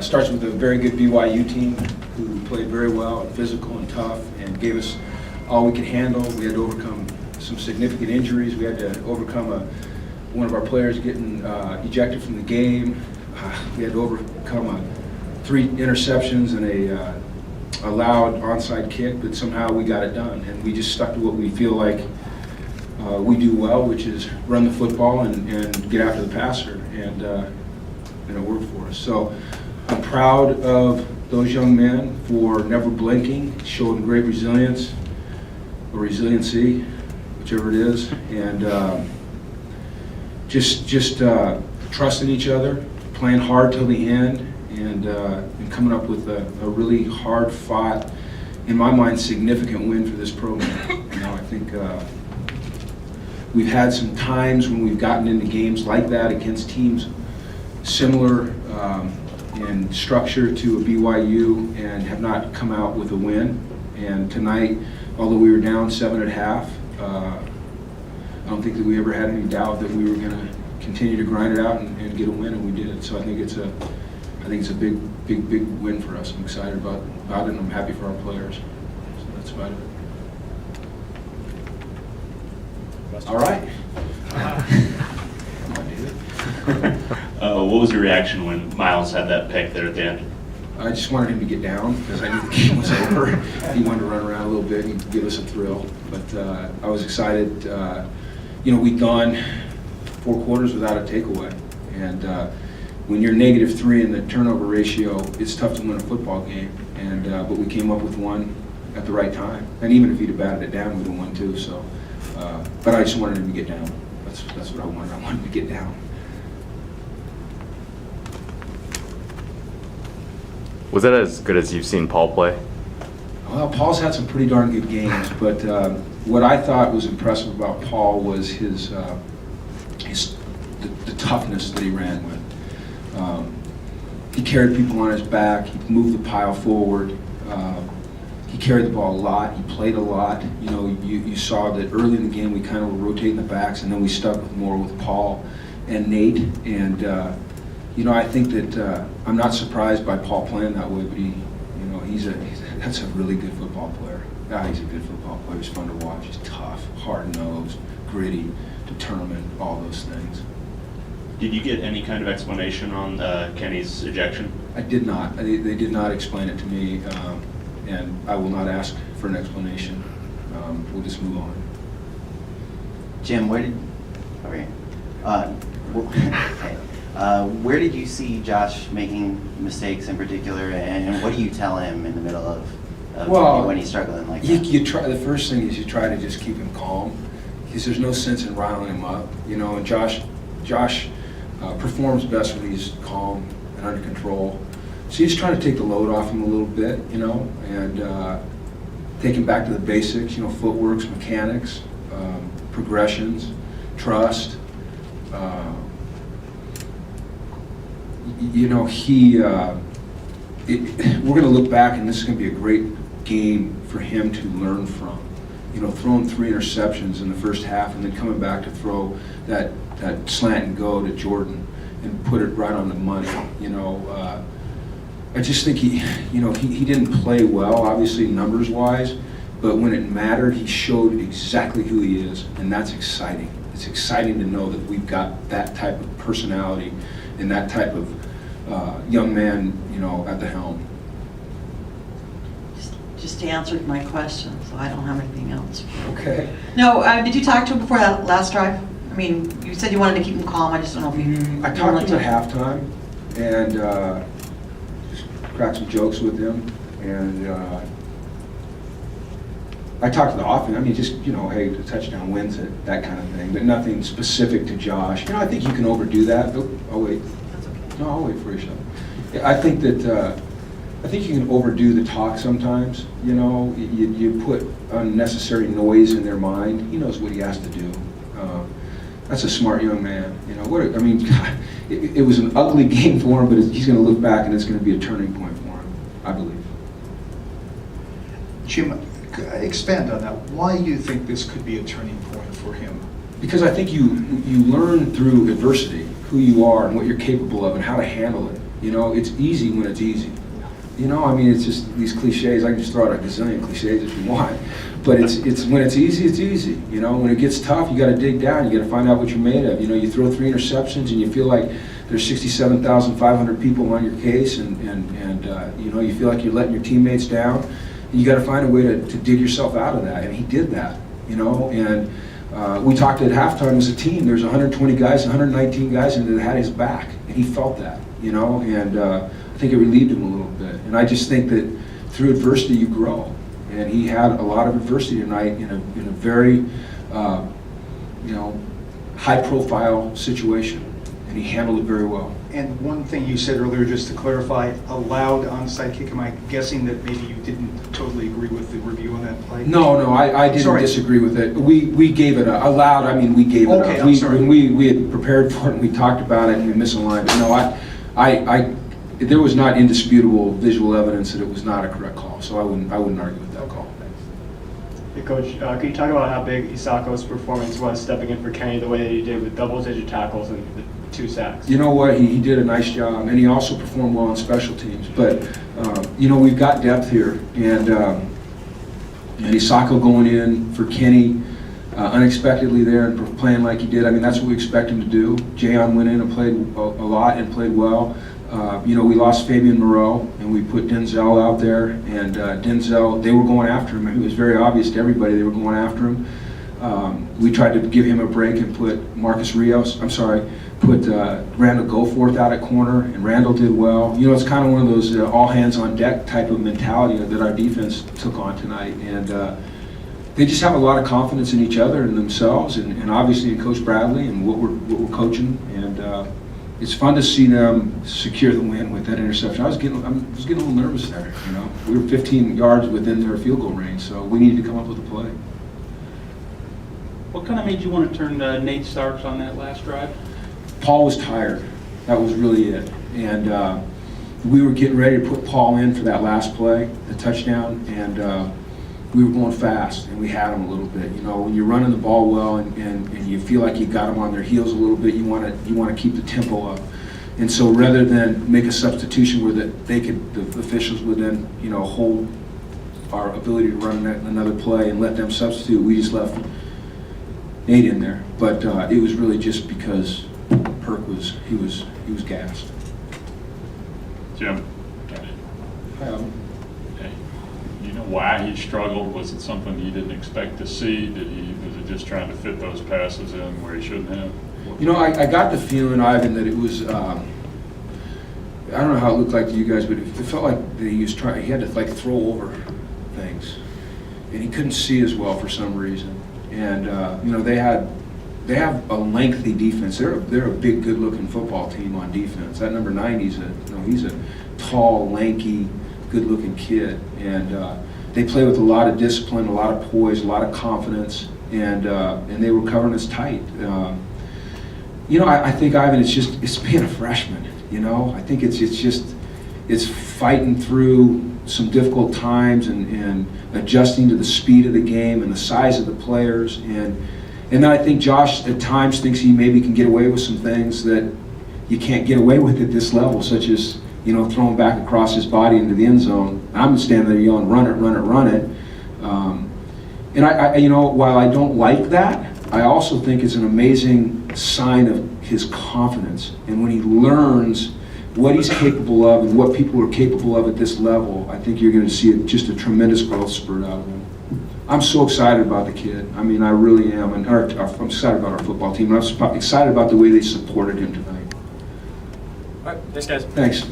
starts with a very good BYU team who played very well and physical and tough and gave us all we could handle. We had to overcome some significant injuries. We had to overcome one of our players getting ejected from the game. We had to overcome 3 interceptions and a loud onside kick, but somehow we got it done. And we just stuck to what we feel like we do well, which is run the football and get after the passer, and it worked for us. So I'm proud of those young men for never blinking, showing great resilience, or resiliency, whichever it is, and just trusting each other, playing hard till the end, and coming up with a really hard-fought, in my mind, significant win for this program. You know, I think we've had some times when we've gotten into games like that against teams similar in structure to a BYU and have not come out with a win. And tonight, although we were down 7 at half, I don't think that we ever had any doubt that we were going to continue to grind it out and get a win, and we did it. So I think it's a big win for us. I'm excited about it, and I'm happy for our players. So that's about it. All right. Come on, David. What was your reaction when Miles had that pick there at the end? I just wanted him to get down because I knew the game was over. He wanted to run around a little bit and give us a thrill. But I was excited. You know, we'd gone 4 quarters without a takeaway. And when you're -3 in the turnover ratio, it's tough to win a football game. And but we came up with one at the right time. And even if he'd have batted it down, we'd have won too. So, but I just wanted him to get down. That's what I wanted. I wanted him to get down. Was that as good as you've seen Paul play? Well, Paul's had some pretty darn good games, but what I thought was impressive about Paul was the toughness that he ran with. He carried people on his back. He moved the pile forward. He carried the ball a lot. He played a lot. You know, you saw that early in the game we kind of were rotating the backs, and then we stuck with more with Paul and Nate. And you know, I think that I'm not surprised by Paul playing that way, but that's a really good football player. Yeah, he's a good football player. He's fun to watch. He's tough, hard-nosed, gritty, determined, all those things. Did you get any kind of explanation on Kenny's ejection? I did not. They did not explain it to me, and I will not ask for an explanation. We'll just move on. Jim, where did you see Josh making mistakes in particular, and what do you tell him in the middle of when he's struggling like that? You try. The first thing is you try to just keep him calm, because there's no sense in riling him up. You know, and Josh performs best when he's calm and under control. So you just try to take the load off him a little bit, you know, and take him back to the basics. You know, footworks, mechanics, progressions, trust. You know, we're going to look back, and this is going to be a great game for him to learn from. You know, throwing 3 interceptions in the first half, and then coming back to throw that slant and go to Jordan and put it right on the money. You know, I just think he didn't play well, obviously numbers-wise, but when it mattered, he showed exactly who he is, and that's exciting. It's exciting to know that we've got that type of personality and that type of young man, you know, at the helm. Just answered my question, so I don't have anything else. Okay. No, did you talk to him before that last drive? I mean, you said you wanted to keep him calm. I just don't know if you. I talked to him at halftime and just cracked some jokes with him, and I talked to the offense. I mean, just, you know, hey, the touchdown wins it, that kind of thing, but nothing specific to Josh. You know, I think you can overdo that. Oh wait. That's okay. No, I'll wait for you, Sept. Yeah, I think you can overdo the talk sometimes. You know, you put unnecessary noise in their mind. He knows what he has to do. That's a smart young man. You know, it was an ugly game for him, but he's going to look back, and it's going to be a turning point for him, I believe. Jim, expand on that. Why do you think this could be a turning point for him? Because I think you learn through adversity who you are and what you're capable of and how to handle it. You know, it's easy when it's easy. You know, I mean, it's just these cliches. I can just throw out a gazillion cliches if you want. But it's when it's easy, it's easy. You know, when it gets tough, you got to dig down. You got to find out what you're made of. You know, you throw 3 interceptions and you feel like there's 67,500 people on your case, and you know, you feel like you're letting your teammates down. And you got to find a way to dig yourself out of that, and he did that. You know, and we talked at halftime as a team. There's 120 guys, 119 guys, and that had his back, and he felt that. You know, and I think it relieved him a little bit. And I just think that through adversity you grow. And he had a lot of adversity tonight in a very, you know, high-profile situation, and he handled it very well. And one thing you said earlier, just to clarify, a loud onside kick, am I guessing that maybe you didn't totally agree with the review on that play? No, I didn't Sorry. disagree with it. We gave it a loud, I mean, we gave it Okay, a, I'm sorry. when we had prepared for it and we talked about it and we misaligned. But no, there was not indisputable visual evidence that it was not a correct call, so I wouldn't argue with that call. Hey, Coach, could you talk about how big Isako's performance was stepping in for Kenny the way that he did with double-digit tackles and the 2 sacks? You know what, he did a nice job, and he also performed well on special teams. But, you know, we've got depth here, and Isako going in for Kenny unexpectedly there and playing like he did, I mean, that's what we expect him to do. Jayon went in and played a lot and played well. You know, we lost Fabian Moreau, and we put Denzel out there, and Denzel, they were going after him. It was very obvious to everybody they were going after him. We tried to give him a break and put put Randall Goforth out at corner, and Randall did well. You know, it's kind of one of those all hands on deck type of mentality that our defense took on tonight, and they just have a lot of confidence in each other and themselves, and obviously in Coach Bradley and what we're coaching, and it's fun to see them secure the win with that interception. I was getting a little nervous there. You know, we were 15 yards within their field goal range, so we needed to come up with a play. What kind of made you want to turn Nate Starks on that last drive? Paul was tired. That was really it. And we were getting ready to put Paul in for that last play, the touchdown, and we were going fast, and we had him a little bit. You know, when you're running the ball well and you feel like you got them on their heels a little bit, you want to keep the tempo up. And so rather than make a substitution where the officials would then, you know, hold our ability to run another play and let them substitute, we just left Nate in there. But it was really just because Perk was gassed. Jim, you know why he struggled? Was it something you didn't expect to see? Was it just trying to fit those passes in where he shouldn't have? You know, I got the feeling, Ivan, that it was, I don't know how it looked like to you guys, but it felt like that he had to like throw over things. And he couldn't see as well for some reason. And, you know, they have a lengthy defense. They're a big, good-looking football team on defense. That number 9, he's a tall, lanky, good-looking kid. And they play with a lot of discipline, a lot of poise, a lot of confidence, and they were covering us tight. You know, I think, Ivan, it's being a freshman. You know, I think it's fighting through some difficult times and adjusting to the speed of the game and the size of the players. And then I think Josh at times thinks he maybe can get away with some things that you can't get away with at this level, such as, you know, throwing back across his body into the end zone. I'm standing there yelling, run it, run it, run it. And I you know, while I don't like that, I also think it's an amazing sign of his confidence. And when he learns what he's capable of and what people are capable of at this level, I think you're going to see just a tremendous growth spurt out of him. I'm so excited about the kid. I mean, I really am. And I'm excited about our football team. And I'm excited about the way they supported him tonight. All right, thanks, guys. Thanks.